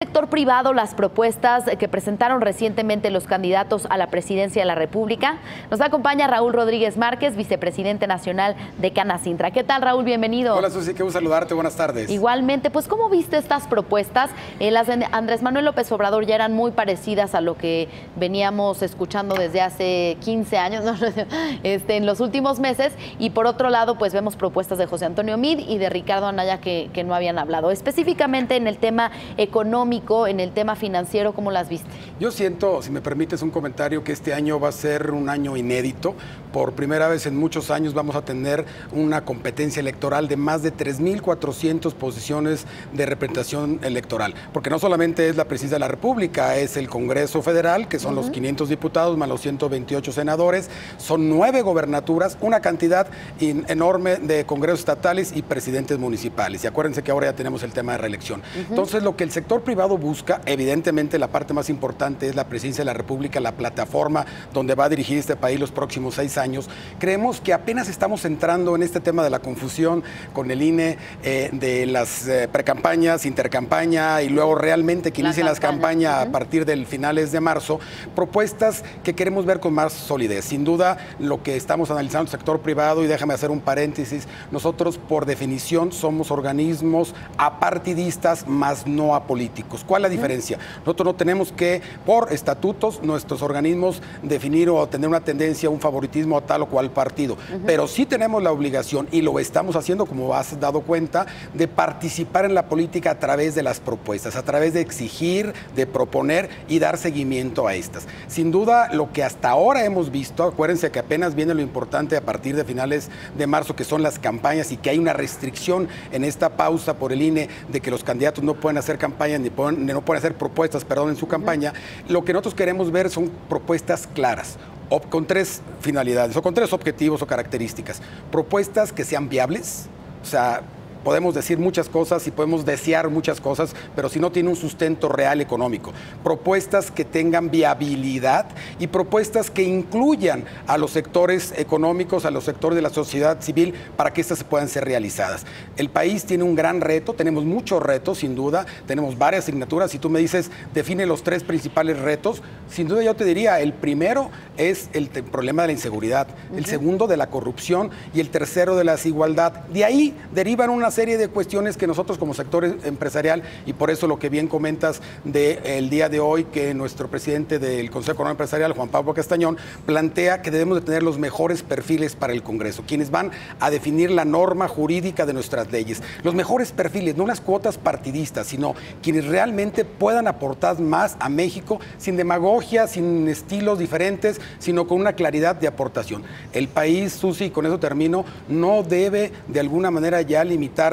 Sector privado, las propuestas que presentaron recientemente los candidatos a la presidencia de la República. Nos acompaña Raúl Rodríguez Márquez, vicepresidente nacional de Canacintra. ¿Qué tal, Raúl? Bienvenido. Hola, Susi, qué gusto saludarte. Buenas tardes. Igualmente, pues, ¿cómo viste estas propuestas? Las de Andrés Manuel López Obrador ya eran muy parecidas a lo que veníamos escuchando desde hace 15 años, ¿no? En los últimos meses. Y por otro lado, pues vemos propuestas de José Antonio Meade y de Ricardo Anaya que no habían hablado. Específicamente en el tema económico, en el tema financiero, ¿cómo las viste? Yo siento, si me permites un comentario, que este año va a ser un año inédito. Por primera vez en muchos años vamos a tener una competencia electoral de más de 3,400 posiciones de representación electoral. Porque no solamente es la presidencia de la República, es el Congreso Federal, que son los 500 diputados más los 128 senadores, son 9 gobernaturas, una cantidad enorme de congresos estatales y presidentes municipales. Y acuérdense que ahora ya tenemos el tema de reelección. Entonces, lo que el sector privado busca, evidentemente la parte más importante es la presidencia de la República, la plataforma donde va a dirigir este país los próximos 6 años. Creemos que apenas estamos entrando en este tema de la confusión con el INE, de las precampañas, intercampaña y luego realmente que inicien las campañas a partir del finales de marzo, propuestas que queremos ver con más solidez. Sin duda, lo que estamos analizando en el sector privado, y déjame hacer un paréntesis, nosotros por definición somos organismos apartidistas, más no apolíticos. ¿Cuál es la diferencia? Nosotros no tenemos que, por estatutos, nuestros organismos definir o tener una tendencia, un favoritismo a tal o cual partido. Pero sí tenemos la obligación, y lo estamos haciendo, como has dado cuenta, de participar en la política a través de las propuestas, a través de exigir, de proponer y dar seguimiento a estas. Sin duda, lo que hasta ahora hemos visto, acuérdense que apenas viene lo importante a partir de finales de marzo, que son las campañas, y que hay una restricción en esta pausa por el INE de que los candidatos no pueden hacer campaña no pueden hacer propuestas, perdón, en su campaña. Lo que nosotros queremos ver son propuestas claras, con 3 finalidades, o con 3 objetivos o características. Propuestas que sean viables, o sea, podemos decir muchas cosas y podemos desear muchas cosas, pero si no tiene un sustento real económico. Propuestas que tengan viabilidad y propuestas que incluyan a los sectores económicos, a los sectores de la sociedad civil, para que estas puedan ser realizadas. El país tiene un gran reto, tenemos muchos retos, sin duda, tenemos varias asignaturas. Si tú me dices, define los 3 principales retos, sin duda yo te diría, el primero es el problema de la inseguridad, el segundo de la corrupción y el tercero de la desigualdad. De ahí derivan una serie de cuestiones que nosotros como sector empresarial, y por eso lo que bien comentas del día de hoy, que nuestro presidente del Consejo Económico Empresarial, Juan Pablo Castañón, plantea que debemos de tener los mejores perfiles para el Congreso, quienes van a definir la norma jurídica de nuestras leyes. Los mejores perfiles, no las cuotas partidistas, sino quienes realmente puedan aportar más a México, sin demagogia, sin estilos diferentes, sino con una claridad de aportación. El país, Susi, y con eso termino, no debe de alguna manera ya limitar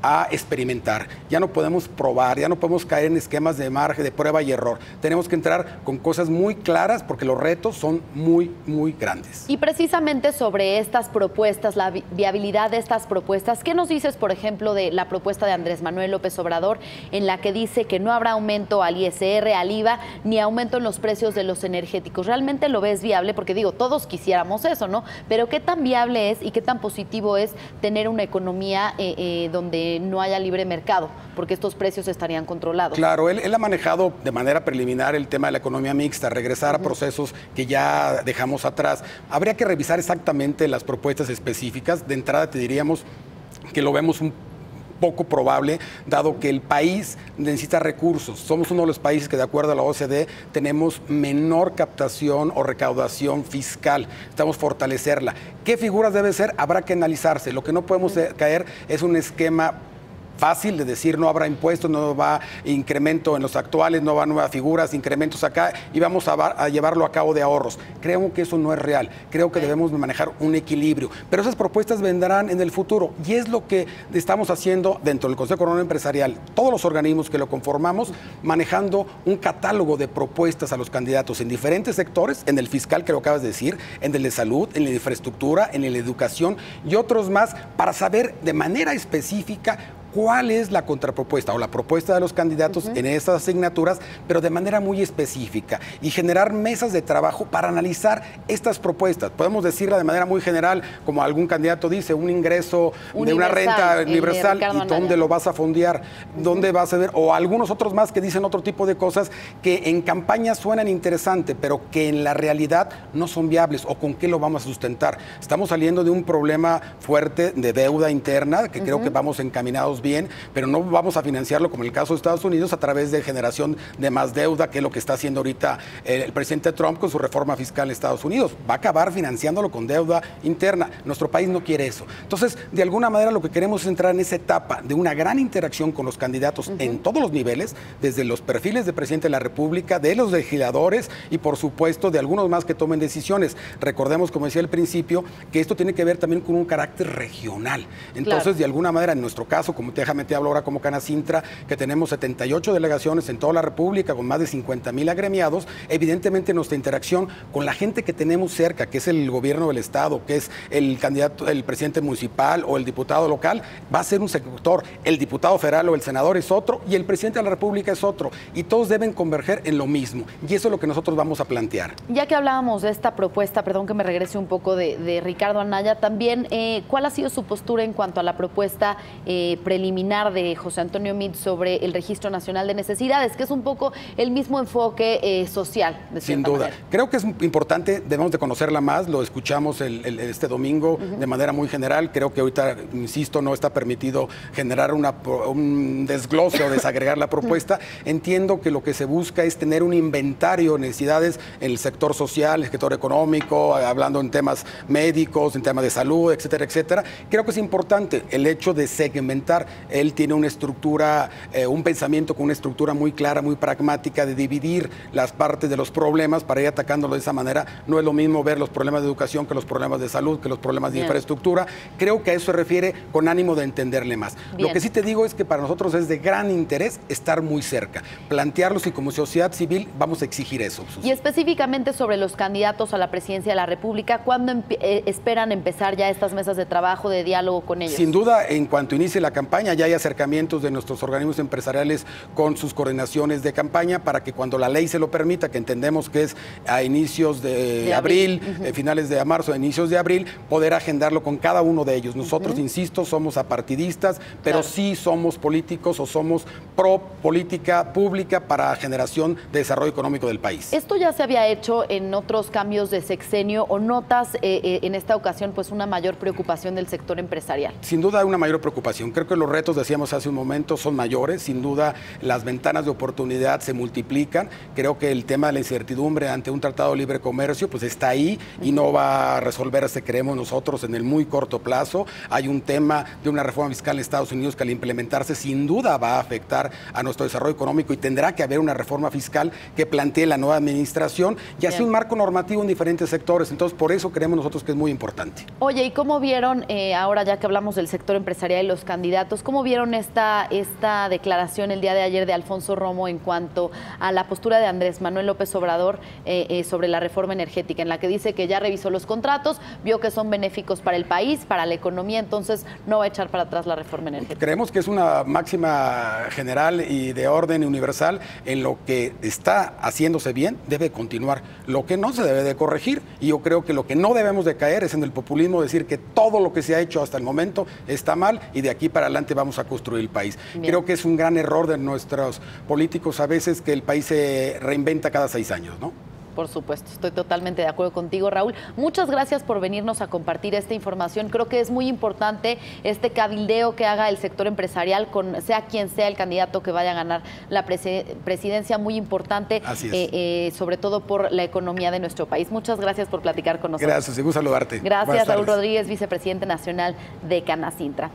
a experimentar. Ya no podemos probar, ya no podemos caer en esquemas de margen, de prueba y error. Tenemos que entrar con cosas muy claras porque los retos son muy, muy grandes. Y precisamente sobre estas propuestas, la viabilidad de estas propuestas, ¿qué nos dices, por ejemplo, de la propuesta de Andrés Manuel López Obrador, en la que dice que no habrá aumento al ISR, al IVA, ni aumento en los precios de los energéticos? ¿Realmente lo ves viable? Porque digo, todos quisiéramos eso, ¿no? Pero ¿qué tan viable es y qué tan positivo es tener una economía donde no haya libre mercado, porque estos precios estarían controlados? Claro, él ha manejado de manera preliminar el tema de la economía mixta, regresar a procesos que ya dejamos atrás. Habría que revisar exactamente las propuestas específicas. De entrada te diríamos que lo vemos un poco probable, dado que el país necesita recursos. Somos uno de los países que, de acuerdo a la OCDE, tenemos menor captación o recaudación fiscal. Estamos fortalecerla. ¿Qué figuras debe ser? Habrá que analizarse. Lo que no podemos caer es un esquema fácil de decir no habrá impuestos, no va incremento en los actuales, no va nuevas figuras, incrementos acá y vamos a llevarlo a cabo de ahorros. Creo que eso no es real. Creo que debemos manejar un equilibrio. Pero esas propuestas vendrán en el futuro y es lo que estamos haciendo dentro del Consejo Económico Empresarial, todos los organismos que lo conformamos, manejando un catálogo de propuestas a los candidatos en diferentes sectores, en el fiscal que lo acabas de decir, en el de salud, en la infraestructura, en la educación y otros más, para saber de manera específica cuál es la contrapropuesta o la propuesta de los candidatos en estas asignaturas, pero de manera muy específica, y generar mesas de trabajo para analizar estas propuestas. Podemos decirla de manera muy general, como algún candidato dice, un ingreso de una renta universal, y dónde lo vas a fondear, dónde vas a ver, o algunos otros más que dicen otro tipo de cosas que en campaña suenan interesantes, pero que en la realidad no son viables, o con qué lo vamos a sustentar. Estamos saliendo de un problema fuerte de deuda interna, que creo que vamos encaminados bien, pero no vamos a financiarlo, como en el caso de Estados Unidos, a través de generación de más deuda, que es lo que está haciendo ahorita el presidente Trump con su reforma fiscal en Estados Unidos. Va a acabar financiándolo con deuda interna. Nuestro país no quiere eso. Entonces, de alguna manera, lo que queremos es entrar en esa etapa de una gran interacción con los candidatos en todos los niveles, desde los perfiles de presidente de la República, de los legisladores y, por supuesto, de algunos más que tomen decisiones. Recordemos, como decía al principio, que esto tiene que ver también con un carácter regional. Entonces, de alguna manera, en nuestro caso, como déjame te hablo ahora como Canacintra, que tenemos 78 delegaciones en toda la República con más de 50,000 agremiados, evidentemente nuestra interacción con la gente que tenemos cerca, que es el gobierno del Estado, que es el candidato, el presidente municipal o el diputado local, va a ser un sector. El diputado federal o el senador es otro y el presidente de la República es otro. Y todos deben converger en lo mismo. Y eso es lo que nosotros vamos a plantear. Ya que hablábamos de esta propuesta, perdón que me regrese un poco de Ricardo Anaya, también, ¿cuál ha sido su postura en cuanto a la propuesta preliminar de José Antonio Meade sobre el Registro Nacional de Necesidades, que es un poco el mismo enfoque social? Sin duda. Creo que es importante, debemos de conocerla más, lo escuchamos este domingo de manera muy general. Creo que ahorita, insisto, no está permitido generar un desglose o desagregar la propuesta. Entiendo que lo que se busca es tener un inventario de necesidades en el sector social, el sector económico, hablando en temas médicos, en temas de salud, etcétera, etcétera. Creo que es importante el hecho de segmentar. Él tiene una estructura, un pensamiento con una estructura muy clara, muy pragmática, de dividir las partes de los problemas para ir atacándolo de esa manera. No es lo mismo ver los problemas de educación que los problemas de salud, que los problemas de infraestructura. Creo que a eso se refiere con ánimo de entenderle más. Lo que sí te digo es que para nosotros es de gran interés estar muy cerca, plantearlos, y como sociedad civil vamos a exigir eso. Y específicamente sobre los candidatos a la presidencia de la República, ¿cuándo esperan empezar ya estas mesas de trabajo, de diálogo con ellos? Sin duda, en cuanto inicie la campaña, ya hay acercamientos de nuestros organismos empresariales con sus coordinaciones de campaña para que cuando la ley se lo permita, que entendemos que es a inicios de abril, finales de marzo, inicios de abril, poder agendarlo con cada uno de ellos. Nosotros, insisto, somos apartidistas, pero sí somos políticos o somos pro política pública para generación de desarrollo económico del país. ¿Esto ya se había hecho en otros cambios de sexenio o notas en esta ocasión pues una mayor preocupación del sector empresarial? Sin duda hay una mayor preocupación. Creo que los retos, decíamos hace un momento, son mayores. Sin duda las ventanas de oportunidad se multiplican. Creo que el tema de la incertidumbre ante un tratado de libre comercio pues está ahí y no va a resolverse, creemos nosotros, en el muy corto plazo. Hay un tema de una reforma fiscal en Estados Unidos que al implementarse sin duda va a afectar a nuestro desarrollo económico, y tendrá que haber una reforma fiscal que plantee la nueva administración y así un marco normativo en diferentes sectores. Entonces, por eso creemos nosotros que es muy importante. Oye, ¿y cómo vieron, ahora ya que hablamos del sector empresarial y los candidatos, cómo vieron esta declaración el día de ayer de Alfonso Romo en cuanto a la postura de Andrés Manuel López Obrador sobre la reforma energética, en la que dice que ya revisó los contratos, vio que son benéficos para el país, para la economía, entonces no va a echar para atrás la reforma energética? Creemos que es una máxima general y de orden universal. En lo que está haciéndose bien debe continuar, lo que no se debe de corregir, y yo creo que lo que no debemos de caer es en el populismo, decir que todo lo que se ha hecho hasta el momento está mal y de aquí para adelante vamos a construir el país. Creo que es un gran error de nuestros políticos a veces, que el país se reinventa cada 6 años, ¿no? Por supuesto, estoy totalmente de acuerdo contigo, Raúl. Muchas gracias por venirnos a compartir esta información. Creo que es muy importante este cabildeo que haga el sector empresarial, sea quien sea el candidato que vaya a ganar la presidencia, muy importante, sobre todo por la economía de nuestro país. Muchas gracias por platicar con nosotros. Gracias, y gusto saludarte. Gracias, Raúl Rodríguez, vicepresidente nacional de Canacintra.